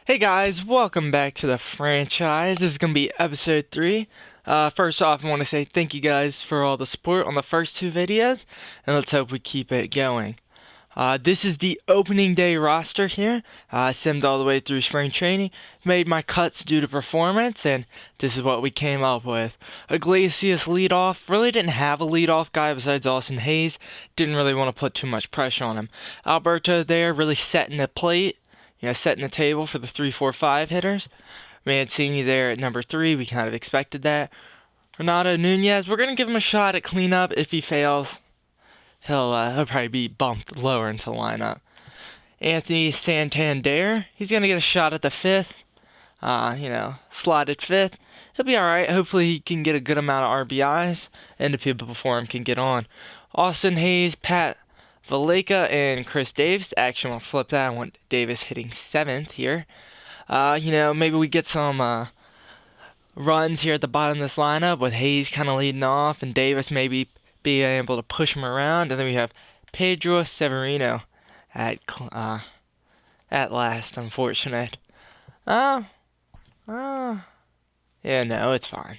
Hey guys, welcome back to the franchise. This is going to be episode 3. First off, I want to say thank you guys for all the support on the first two videos, and let's hope we keep it going. This is the opening day roster here. I simmed all the way through spring training, made my cuts due to performance, and this is what we came up with. Iglesias leadoff, really didn't have a leadoff guy besides Austin Hayes, didn't really want to put too much pressure on him. Alberto there, really setting the plate. Setting the table for the 3-4-5 hitters. Mancini there at number 3. We kind of expected that. Renato Nunez, we're going to give him a shot at cleanup. If he fails, he'll probably be bumped lower into lineup. Anthony Santander, he's going to get a shot at the 5th. Slotted 5th. He'll be alright. Hopefully he can get a good amount of RBIs, and the people before him can get on. Austin Hayes, Pat Valleca, and Chris Davis. Actually, I'm going to flip that. I want Davis hitting 7th here. Maybe we get some runs here at the bottom of this lineup with Hayes kind of leading off and Davis maybe being able to push him around. And then we have Pedro Severino at last. Unfortunate. Yeah, no, it's fine.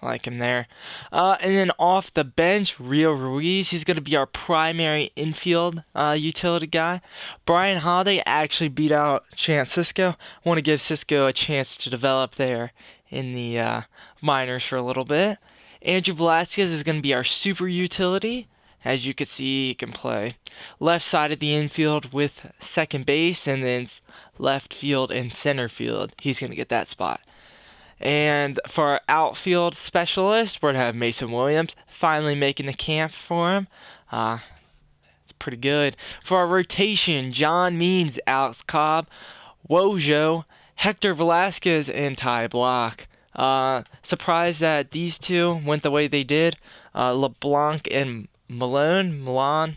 I like him there. And then off the bench, Rio Ruiz. He's going to be our primary infield utility guy. Brian Holiday actually beat out Chance Sisco. I want to give Sisco a chance to develop there in the minors for a little bit. Andrew Velasquez is going to be our super utility. As you can see, he can play left side of the infield with second base, and then left field and center field. He's going to get that spot. And for our outfield specialist, we're going to have Mason Williams finally making the camp for him. It's pretty good. For our rotation, John Means, Alex Cobb, Wojo, Hector Velasquez, and Ty Block. Surprised that these two went the way they did. LeBlanc and Milan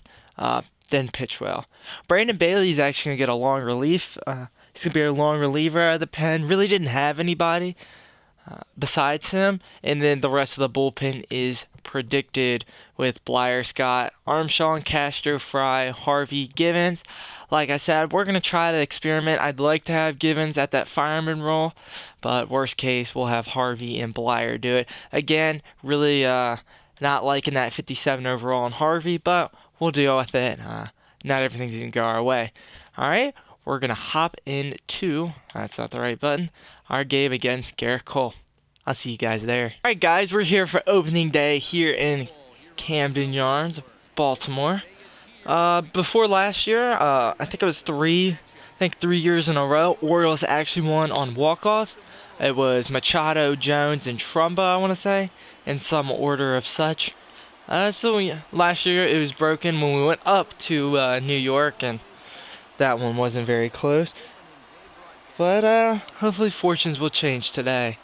didn't pitch well. Brandon Bailey is actually going to get a long relief. He's going to be a long reliever out of the pen. Really didn't have anybody besides him, and then the rest of the bullpen is predicted with Blyer, Scott, Armstrong, Castro, Fry, Harvey, Givens. Like I said, we're going to try to experiment. I'd like to have Givens at that fireman role, but worst case, we'll have Harvey and Blyer do it. Again, really not liking that 57 overall on Harvey, but we'll deal with it. Not everything's going to go our way. Alright, we're going to hop into, that's not the right button, our game against Garrett Cole. I'll see you guys there. Alright guys, we're here for opening day here in Camden Yards, Baltimore. Before last year, I think it was 3 years in a row, Orioles actually won on walk-offs. It was Machado, Jones, and Trumba, I want to say, in some order of such. Last year it was broken when we went up to New York, and that one wasn't very close. But hopefully fortunes will change today.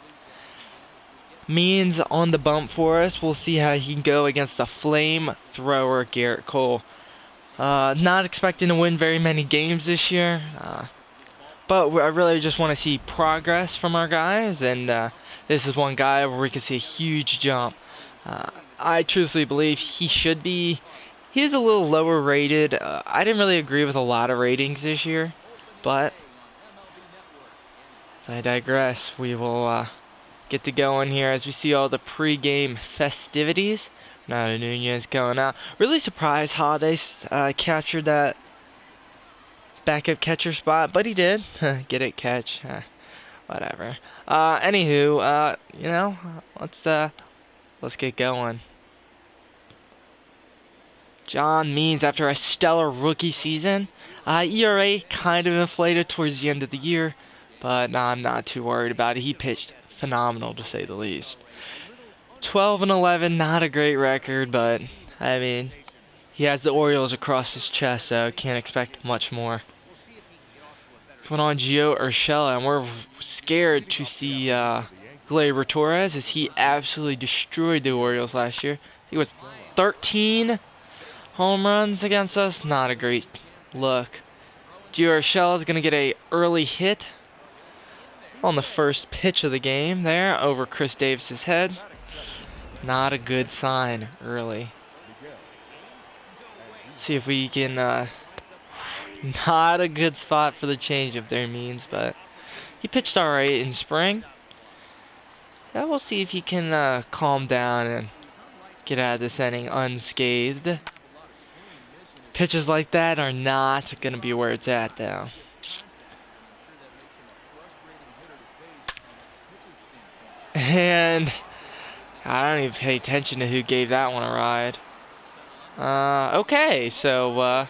Means on the bump for us. We'll see how he can go against the flamethrower Garrett Cole. Not expecting to win very many games this year. But I really just want to see progress from our guys. And this is one guy where we can see a huge jump. I truthfully believe he is a little lower rated. I didn't really agree with a lot of ratings this year. But I digress. We will get to going here as we see all the pre-game festivities. Now Nunez going out. Really surprised Holiday captured that backup catcher spot, but he did. Get it, catch. Whatever. Anywho, let's get going. John Means, after a stellar rookie season, ERA kind of inflated towards the end of the year, but I'm not too worried about it. He pitched phenomenal, to say the least. 12-11, not a great record, but I mean, he has the Orioles across his chest, so can't expect much more. Coming on Gio Urshela, and we're scared to see Gleyber Torres, as he absolutely destroyed the Orioles last year. He was 13 home runs against us. Not a great look. Gio Urshela is going to get a early hit on the first pitch of the game there over Chris Davis's head. Not a good sign early. See if we can not a good spot for the change of their Means, but He pitched alright in spring. Yeah, we'll see if he can calm down and get out of this inning unscathed. Pitches like that are not going to be where it's at, though. And I don't even pay attention to who gave that one a ride. Okay, so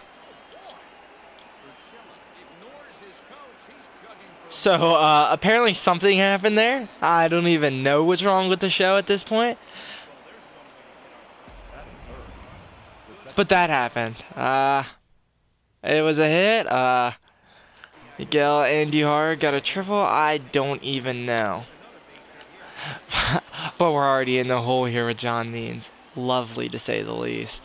apparently something happened there. I don't even know what's wrong with the show at this point. But that happened. It was a hit. Miguel Andujar got a triple. I don't even know. But we're already in the hole here with John Means. Lovely to say the least.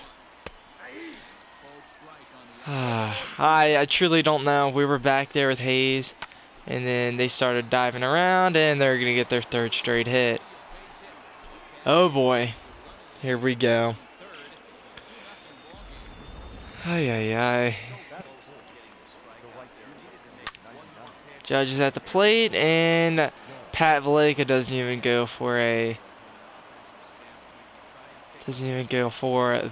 I truly don't know. We were back there with Hayes, and then they started diving around, and they're going to get their third straight hit. Oh boy. Here we go. Ay, ay, ay. Judges at the plate, and Pat Valleca doesn't even go for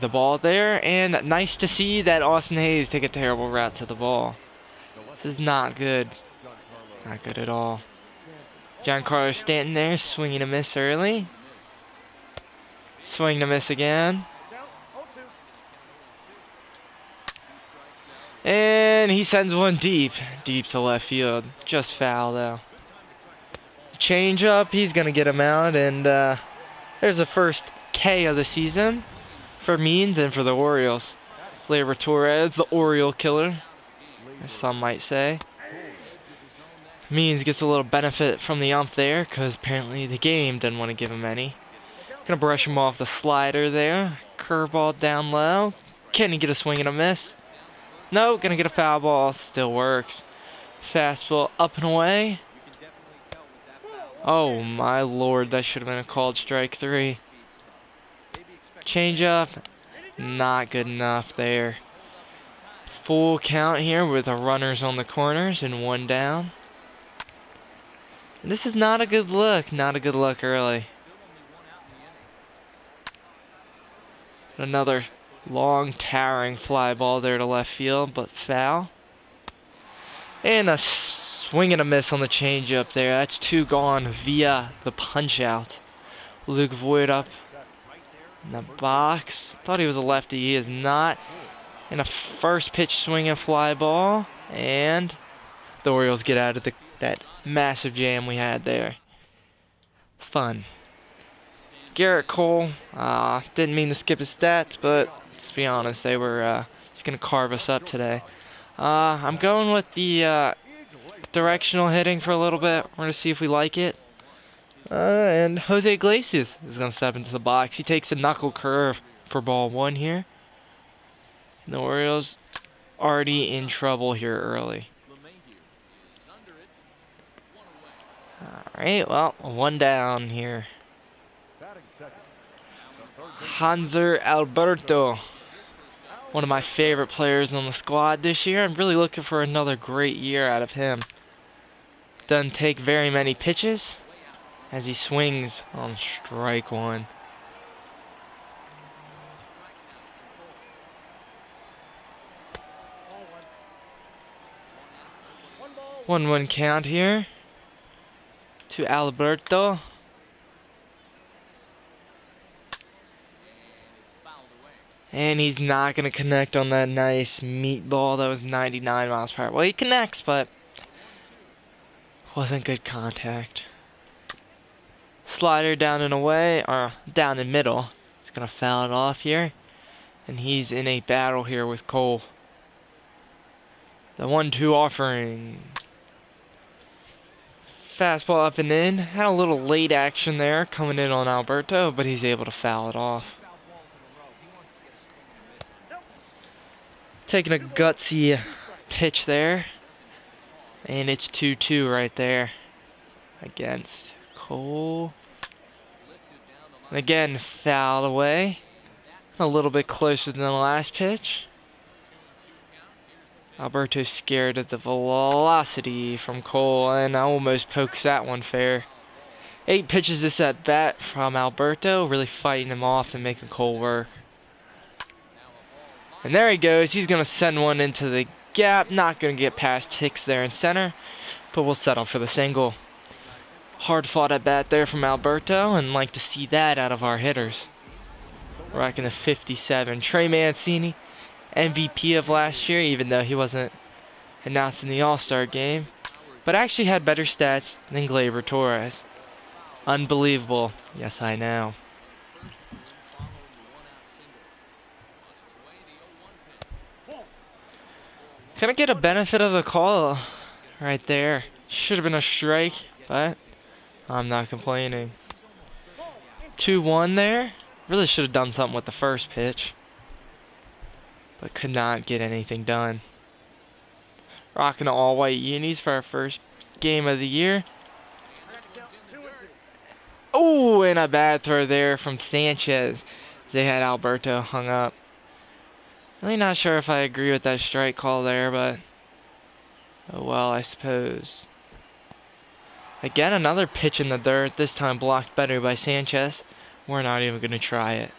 the ball there. And nice to see that Austin Hayes take a terrible route to the ball. This is not good. Not good at all. Giancarlo Stanton there, swinging a miss early. Swing to miss again. And he sends one deep to left field. Just foul, though. Change up, he's going to get him out, and there's the first K of the season for Means and for the Orioles. Gleyber Torres, the Oriole killer, as some might say. Means gets a little benefit from the ump there, because apparently the game didn't want to give him any. Gonna brush him off the slider there. Curveball down low. Can he get a swing and a miss? No, gonna get a foul ball. Still works. Fastball up and away. Oh my lord, that should have been a called strike 3. Change up. Not good enough there. Full count here with the runners on the corners and 1 down. This is not a good look. Not a good look early. Another long towering fly ball there to left field, but foul. And a swing and a miss on the changeup there. That's 2 gone via the punch out. Luke Voigt up in the box. Thought he was a lefty. He is not. And a first pitch swing and fly ball. And the Orioles get out of that massive jam we had there. Fun. Garrett Cole, didn't mean to skip his stats, but let's be honest, they were just going to carve us up today. I'm going with the directional hitting for a little bit. We're going to see if we like it. And Jose Iglesias is going to step into the box. He takes a knuckle curve for ball 1 here. And the Orioles already in trouble here early. Alright, well, 1 down here. Hanser Alberto, one of my favorite players on the squad this year. I'm really looking for another great year out of him. Doesn't take very many pitches as he swings on strike 1. One count here to Alberto. And he's not going to connect on that nice meatball that was 99 miles per hour. Well, he connects, but wasn't good contact. Slider down and away, or down in middle. He's going to foul it off here. And he's in a battle here with Cole. The 1-2 offering. Fastball up and in. Had a little late action there coming in on Alberto, but he's able to foul it off. Taking a gutsy pitch there. And it's 2-2 right there against Cole. And again, fouled away. A little bit closer than the last pitch. Alberto's scared of the velocity from Cole and almost pokes that one fair. 8 pitches this at bat from Alberto, really fighting him off and making Cole work. And there he goes. He's going to send one into the gap. Not going to get past Hicks there in center, but we'll settle for the single. Hard fought at bat there from Alberto, and like to see that out of our hitters. Rocking a 57. Trey Mancini, MVP of last year, even though he wasn't announced in the All-Star game, but actually had better stats than Gleyber Torres. Unbelievable. Yes, I know. Can I get a benefit of the call right there? Should have been a strike, but I'm not complaining. 2-1 there. Really should have done something with the first pitch, but could not get anything done. Rocking all white unis for our first game of the year. Oh, and a bad throw there from Sanchez. They had Alberto hung up. Really not sure if I agree with that strike call there, but oh well, I suppose. Again, another pitch in the dirt, this time blocked better by Sanchez. We're not even going to try it.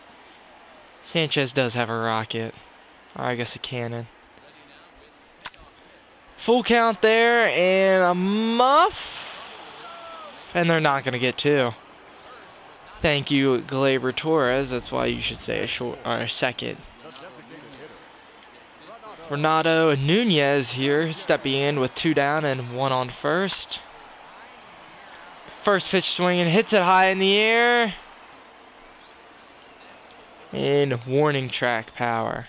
Sanchez does have a rocket. Or I guess a cannon. Full count there, and a muff. And they're not going to get 2. Thank you, Gleyber Torres. That's why you should say a short or a second. Renato Nunez here, stepping in with 2 down and 1 on first. First pitch swinging, hits it high in the air. In warning track power.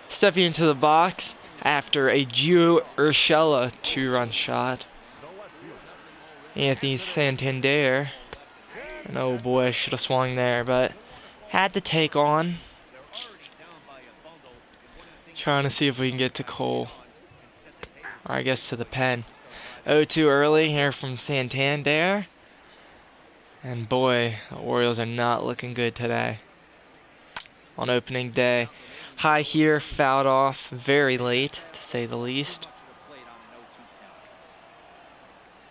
Stepping into the box after a Gio Urshela 2-run shot. Anthony Santander. And oh boy, should have swung there, but had to take on. Trying to see if we can get to Cole. Or I guess to the pen. 0-2 early here from Santander. And boy, the Orioles are not looking good today. On opening day. High here, fouled off very late, to say the least.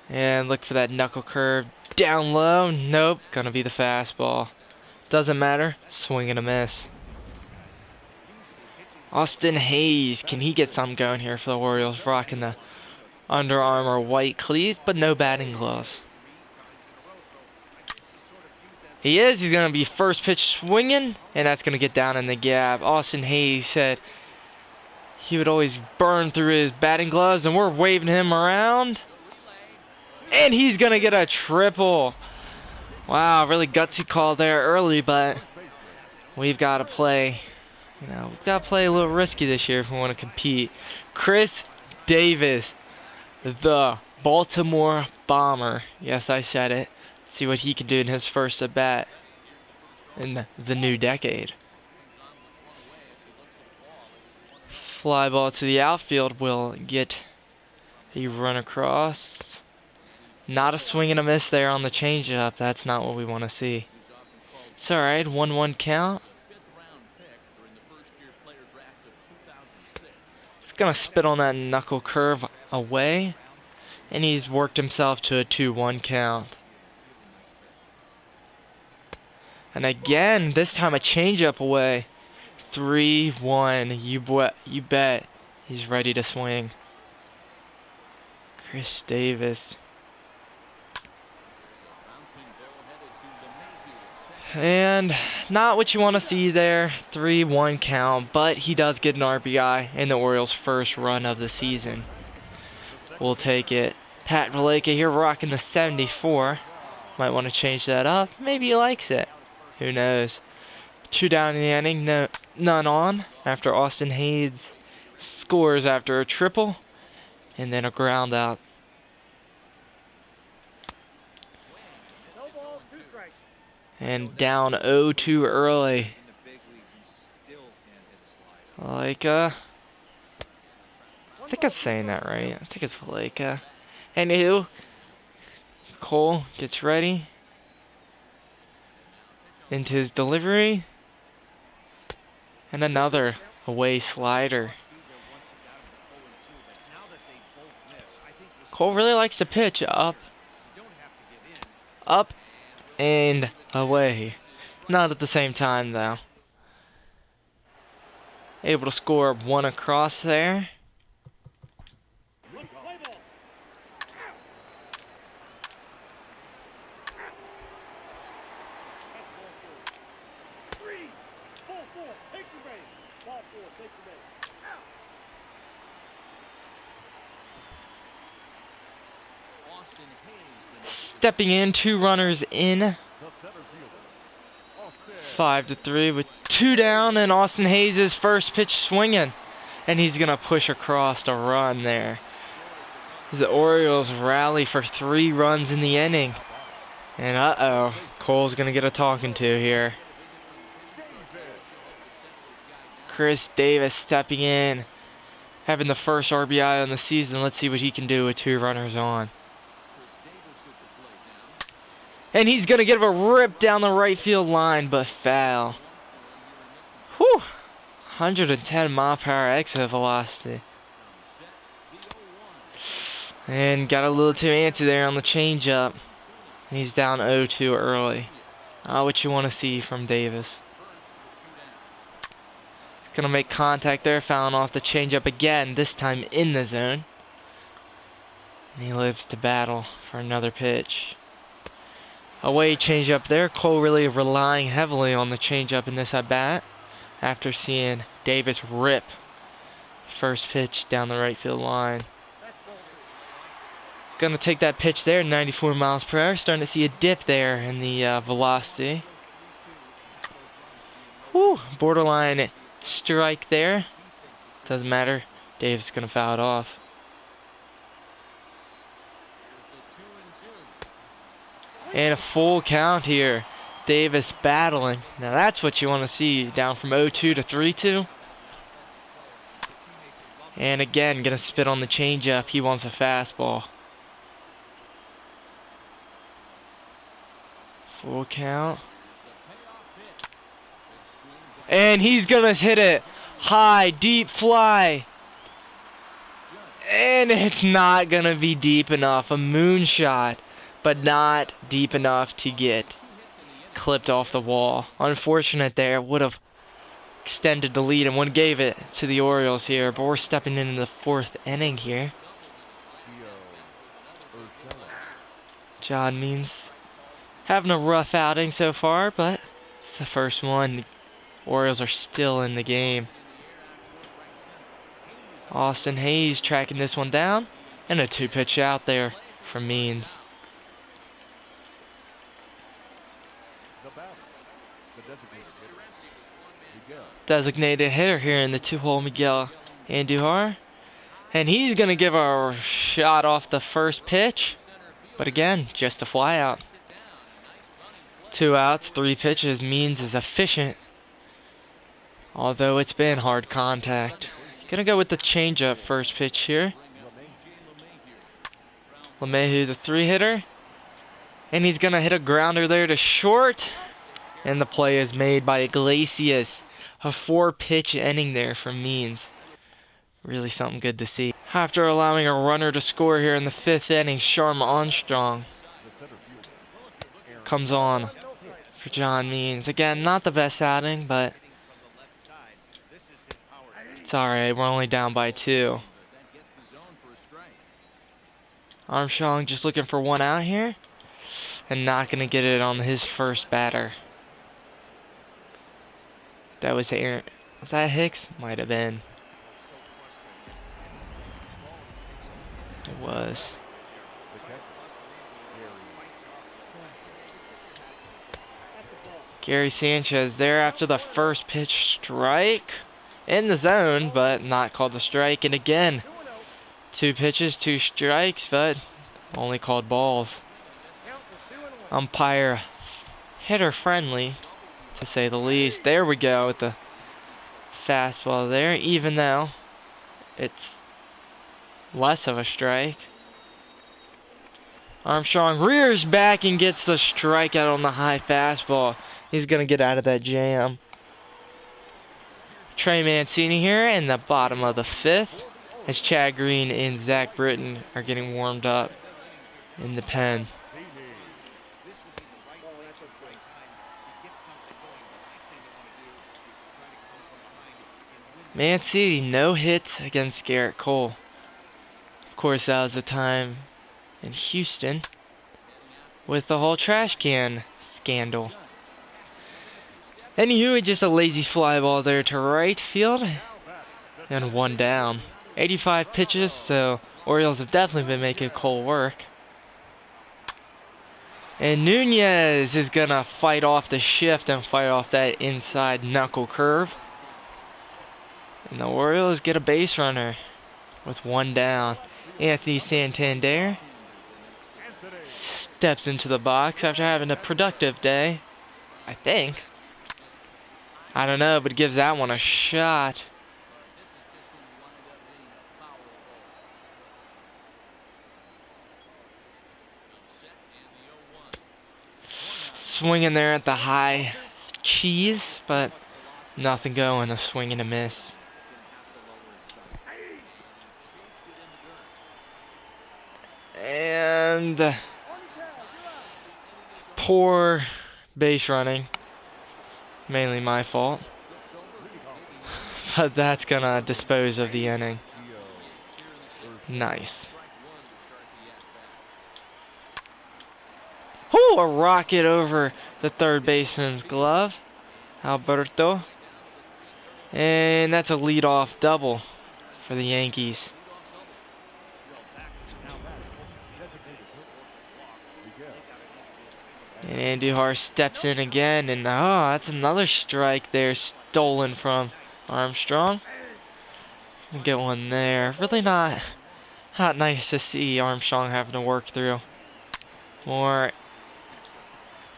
And look for that knuckle curve down low. Nope, gonna be the fastball. Doesn't matter, swing and a miss. Austin Hayes, can he get something going here for the Orioles? Rocking the Under Armour white cleats, but no batting gloves. He is. He's going to be first pitch swinging, and that's going to get down in the gap. Austin Hayes said he would always burn through his batting gloves, and we're waving him around. And he's going to get a triple. Wow, really gutsy call there early, but we've got to play. We've got to play a little risky this year if we want to compete. Chris Davis, the Baltimore Bomber. Yes, I said it. See what he can do in his first at bat in the new decade. Fly ball to the outfield will get a run across. Not a swing and a miss there on the changeup. That's not what we want to see. It's alright, 1-1 count. He's going to spit on that knuckle curve away. And he's worked himself to a 2-1 count. And again, this time a changeup away. 3-1. You bet he's ready to swing. Chris Davis. And not what you want to see there. 3-1 count. But he does get an RBI in the Orioles' first run of the season. We'll take it. Pat Valleca here rocking the 74. Might want to change that up. Maybe he likes it. Who knows? 2 down in the inning, none on. After Austin Hayes scores after a triple. And then a ground out. And down 0-2 early. Valleca I think I'm saying that right. I think it's Valleca. Anywho, Cole gets ready into his delivery. And another away slider. Cole really likes to pitch up, up, and away. Not at the same time, though. Able to score one across there. Stepping in, 2 runners in. It's 5-3 with 2 down, and Austin Hayes' first pitch swinging. And he's going to push across to run there. The Orioles rally for 3 runs in the inning. And uh-oh, Cole's going to get a talking to here. Chris Davis stepping in, having the first RBI on the season. Let's see what he can do with 2 runners on. And he's going to get a rip down the right field line, but foul. Whew. 110 mile per hour exit velocity. And got a little too antsy there on the changeup. And he's down 0-2 early. What you want to see from Davis. Gonna make contact there, fouling off the changeup again, this time in the zone. And he lives to battle for another pitch. Away changeup there. Cole really relying heavily on the changeup in this at bat after seeing Davis rip first pitch down the right field line. Gonna take that pitch there, 94 miles per hour. Starting to see a dip there in the velocity. Whew, borderline strike there. Doesn't matter. Davis is gonna foul it off. And a full count here. Davis battling. Now that's what you want to see. Down from 0-2 to 3-2. And again, gonna spit on the changeup. He wants a fastball. Full count. And he's gonna hit it high, deep fly. And it's not gonna be deep enough. A moonshot, but not deep enough to get clipped off the wall. Unfortunate there. Would have extended the lead and would have gave it to the Orioles here. But we're stepping into the 4th inning here. John Means having a rough outing so far, but it's the first one. The Orioles are still in the game. Austin Hayes tracking this one down. And a 2-pitch out there from Means. Designated hitter here in the 2-hole, Miguel Andujar. And he's going to give a shot off the first pitch. But again, just a fly out. 2 outs, 3 pitches. Means is efficient. Although it's been hard contact. Gonna go with the changeup first pitch here. LeMahieu, the 3-hitter. And he's gonna hit a grounder there to short. And the play is made by Iglesias. A 4-pitch inning there from Means. Really something good to see. After allowing a runner to score here in the 5th inning, Sharma Armstrong comes on for John Means. Again, not the best outing, but it's alright. We're only down by 2. Armstrong just looking for 1 out here. And not going to get it on his first batter. That was Aaron. Was that Hicks? Might have been. It was. Gary Sanchez there after the first pitch strike. In the zone, but not called the strike. And again, 2 pitches, 2 strikes, but only called balls. Umpire hitter friendly, to say the least. There we go with the fastball there, even though it's less of a strike. Armstrong rears back and gets the strikeout on the high fastball. He's going to get out of that jam. Trey Mancini here in the bottom of the 5th as Chad Green and Zach Britton are getting warmed up in the pen. Mancini, no hits against Garrett Cole. Of course, that was the time in Houston with the whole trash can scandal. Anywho, just a lazy fly ball there to right field and 1 down. 85 pitches, so Orioles have definitely been making Cole work. And Nunez is gonna fight off the shift and fight off that inside knuckle curve. And the Orioles get a base runner with 1 down. Anthony Santander steps into the box after having a productive day, I think. I don't know, but gives that one a shot. Swinging there at the high cheese, but nothing going. A swing and a miss. And poor base running. Mainly my fault. But that's gonna dispose of the inning. Nice. Oh, a rocket over the third baseman's glove. Alberto. And that's a leadoff double for the Yankees. And Andujar steps in again, and oh, that's another strike there stolen from Armstrong. Get one there. Really not nice to see Armstrong having to work through more.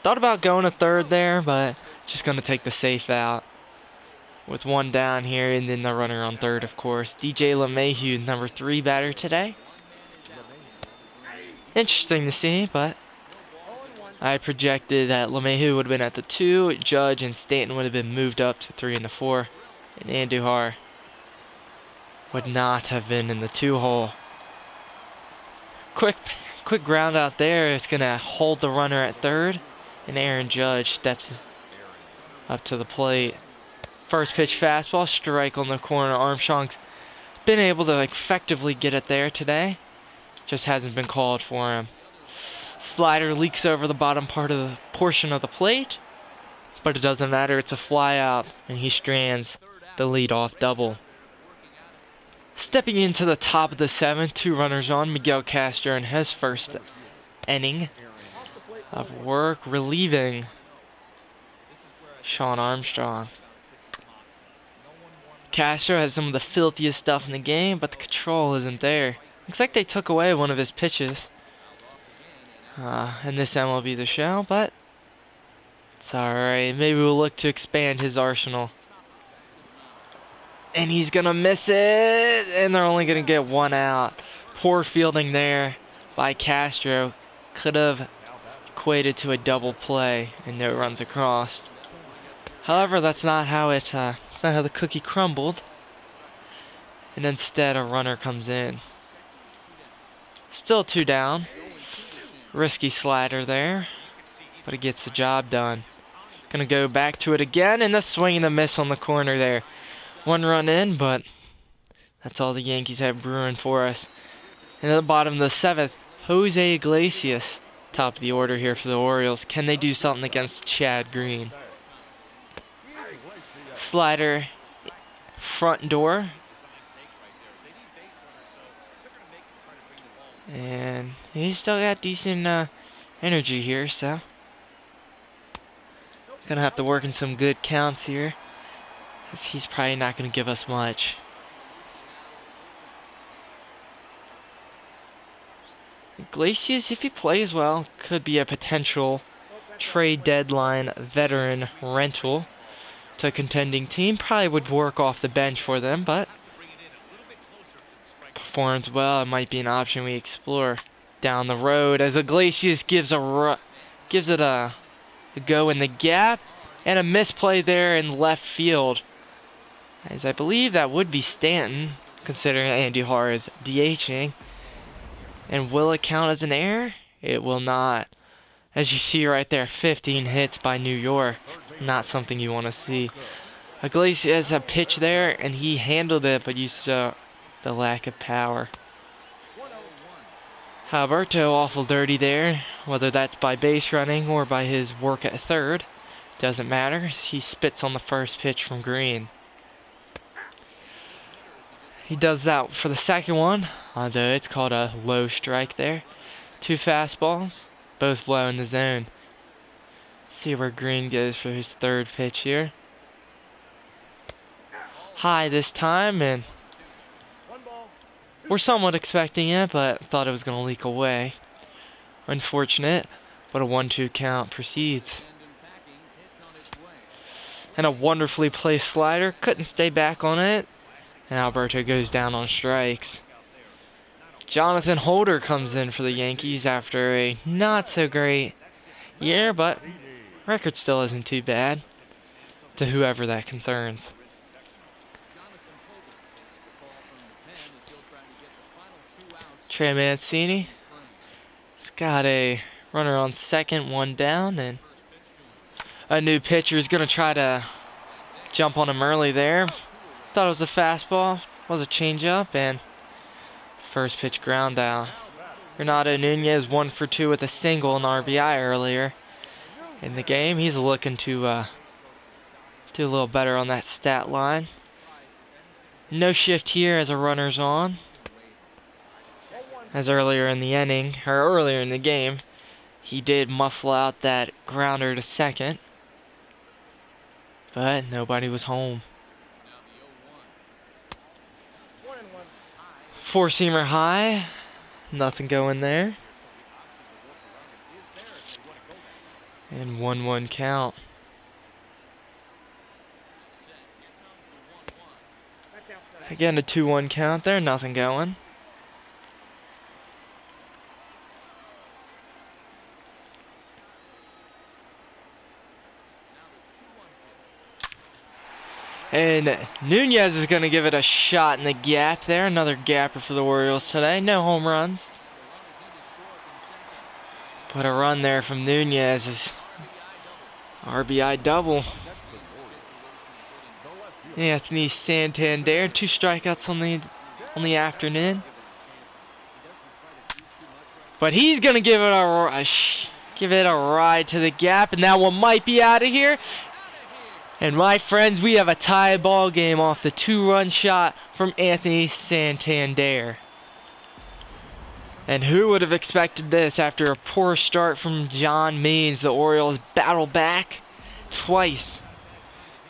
Thought about going to third there, but just going to take the safe out. With 1 down here, and then the runner on third, of course. DJ LeMahieu, number 3 batter today. Interesting to see, but I projected that LeMahieu would have been at the 2, Judge and Stanton would have been moved up to 3 and the 4, and Andujar would not have been in the 2 hole. Quick ground out there. It's going to hold the runner at third, and Aaron Judge steps up to the plate. First pitch fastball, strike on the corner. Armstrong's been able to effectively get it there today. Just hasn't been called for him. Slider leaks over the bottom part of the portion of the plate, but it doesn't matter. It's a fly out, and he strands the leadoff double. Stepping into the top of the 7th, 2 runners on. Miguel Castro in his first inning of work, relieving Shawn Armstrong. Castro has some of the filthiest stuff in the game, but the control isn't there. Looks like they took away one of his pitches in this MLB The Show, but it's alright. Maybe we'll look to expand his arsenal. And he's going to miss it, and they're only going to get 1 out. Poor fielding there by Castro. Could have equated to a double play and no runs across. However, that's not how it's not how the cookie crumbled. And instead, a runner comes in. Still 2 down. Risky slider there, but it gets the job done. Gonna go back to it again, and the swing and the miss on the corner there. 1 run in, but that's all the Yankees have brewing for us. And at the bottom of the 7th, Jose Iglesias, top of the order here for the Orioles. Can they do something against Chad Green? Slider, front door. And he's still got decent energy here, so gonna have to work in some good counts here, because he's probably not gonna give us much. Iglesias, if he plays well, could be a potential trade deadline veteran rental to a contending team. Probably would work off the bench for them, but performs well, it might be an option we explore down the road as Iglesias gives it a go in the gap and a misplay there in left field. As I believe that would be Stanton, considering Andy Har is DHing. And will it count as an error? It will not. As you see right there, 15 hits by New York. Not something you want to see. Iglesias has a pitch there, and he handled it, but used the lack of power. Alberto awful dirty there, whether that's by base running or by his work at third. Doesn't matter. He spits on the first pitch from Green. He does that for the second one, although it's called a low strike there. 2 fastballs, both low in the zone. See where Green goes for his third pitch here. High this time, and we're somewhat expecting it, but thought it was going to leak away. Unfortunate, but a 1-2 count proceeds. And a wonderfully placed slider, couldn't stay back on it, and Alberto goes down on strikes. Jonathan Holder comes in for the Yankees after a not so great year, but record still isn't too bad to whoever that concerns. Trey Mancini has got a runner on second, 1 down, and a new pitcher is going to try to jump on him early there. Thought it was a fastball, was a changeup, and first pitch ground out. Renato Nunez 1 for 2 with a single and RBI earlier in the game. He's looking to do a little better on that stat line. No shift here as a runner's on. As earlier in the inning, or earlier in the game, he did muscle out that grounder to second, but nobody was home. 4-seamer high, nothing going there. And 1-1 count. Again, a 2-1 count there, nothing going. And Nunez is going to give it a shot in the gap there. Another gapper for the Orioles today. No home runs. But a run there from Nunez is RBI double. Anthony Santander, 2 strikeouts on the afternoon. But he's going to give it a ride to the gap. And that one might be out of here. And my friends, we have a tie ball game off the 2-run shot from Anthony Santander. And who would have expected this after a poor start from John Means? The Orioles battle back twice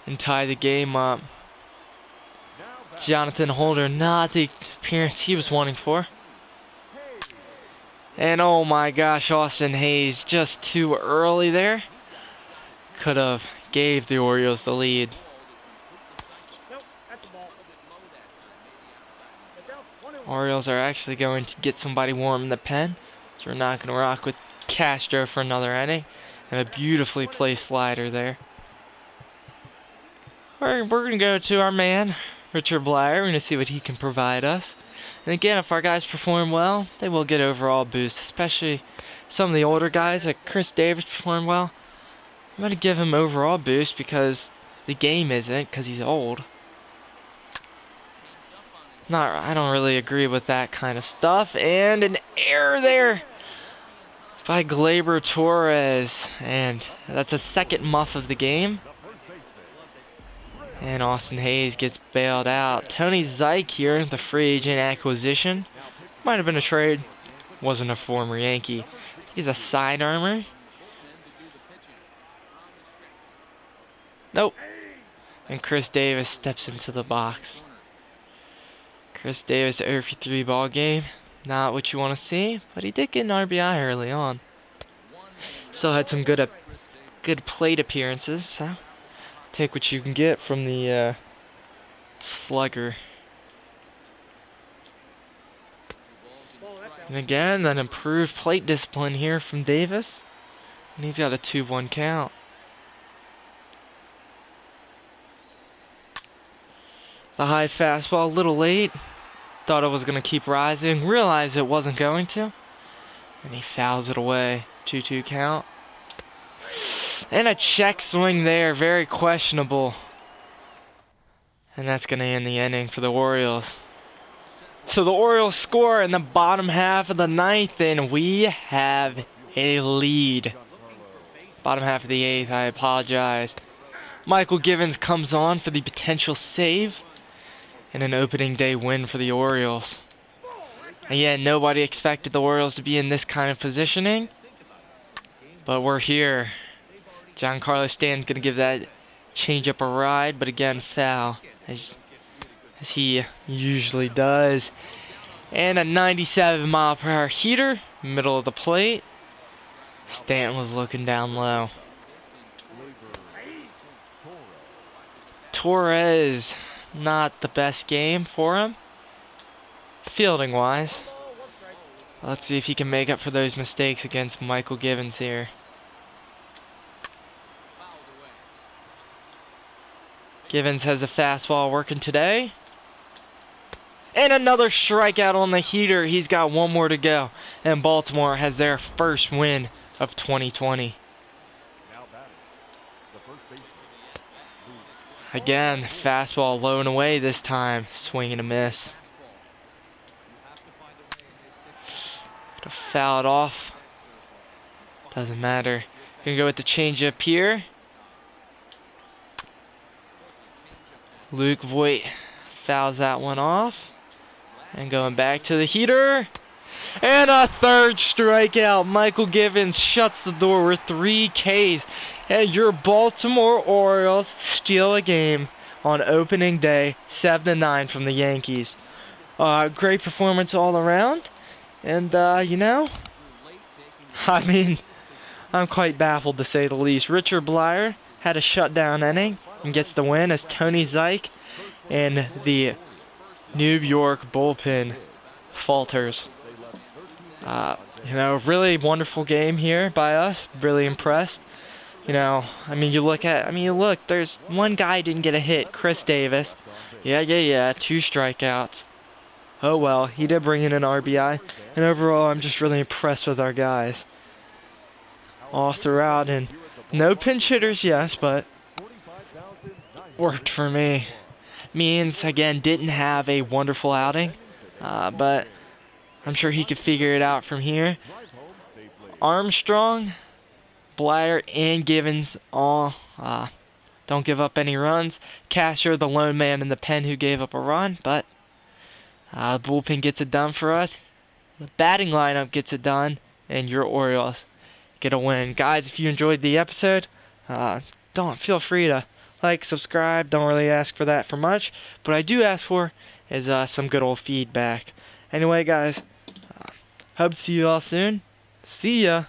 and tie the game up. Jonathan Holder, not the appearance he was wanting for. And oh my gosh, Austin Hayes just too early there. Could have gave the Orioles the lead. Orioles are actually going to get somebody warm in the pen, so we're not going to rock with Castro for another inning. And a beautifully placed slider there. We're going to go to our man, Richard Blyer. We're going to see what he can provide us. And again, if our guys perform well, they will get overall boost, especially some of the older guys like Chris Davis perform well. I'm going to give him overall boost because the game isn't, because he's old. I don't really agree with that kind of stuff. And an error there by Gleyber Torres. And that's a second muff of the game. And Austin Hayes gets bailed out. Tony Zych here, the free agent acquisition. Might have been a trade. Wasn't a former Yankee. He's a sidearmer. Nope. And Chris Davis steps into the box. Chris Davis, 0 for 3 ball game. Not what you want to see, but he did get an RBI early on. Still had some good plate appearances. So take what you can get from the slugger. And again, an improved plate discipline here from Davis. And he's got a 2-1 count. The high fastball, a little late. Thought it was going to keep rising. Realized it wasn't going to. And he fouls it away. 2-2 count. And a check swing there. Very questionable. And that's going to end the inning for the Orioles. So the Orioles score in the bottom half of the ninth, and we have a lead. Bottom half of the eighth, I apologize. Michael Givens comes on for the potential save and an opening day win for the Orioles. And yeah, nobody expected the Orioles to be in this kind of positioning, but we're here. Giancarlo Stanton's going to give that changeup a ride, but again, foul, as he usually does. And a 97-mile-per-hour heater, middle of the plate. Stanton was looking down low. Torres, not the best game for him, fielding-wise. Let's see if he can make up for those mistakes against Michael Givens here. Givens has a fastball working today. And another strikeout on the heater. He's got one more to go. And Baltimore has their first win of 2020. Again, fastball low and away this time. Swing and a miss. Gonna foul it off. Doesn't matter. Gonna go with the changeup here. Luke Voigt fouls that one off. And going back to the heater. And a third strikeout. Michael Givens shuts the door with 3 Ks. And your Baltimore Orioles steal a game on opening day, 7-9 from the Yankees. Great performance all around. And, you know, I mean, I'm quite baffled to say the least. Richard Blyer had a shutdown inning and gets the win as Tony Zych and the New York bullpen falters. You know, really wonderful game here by us. Really impressed. You know, I mean, you look, there's one guy didn't get a hit, Chris Davis. Yeah, 2 strikeouts. Oh well, he did bring in an RBI. And overall, I'm just really impressed with our guys. All throughout, and no pinch hitters, yes, but worked for me. Means, again, didn't have a wonderful outing, but I'm sure he could figure it out from here. Armstrong, Blyer, and Givens all don't give up any runs. Castro, the lone man in the pen who gave up a run, but the bullpen gets it done for us. The batting lineup gets it done, and your Orioles get a win. Guys, if you enjoyed the episode, don't feel free to like, subscribe. Don't really ask for that for much, but I do ask for is some good old feedback. Anyway, guys, hope to see you all soon. See ya.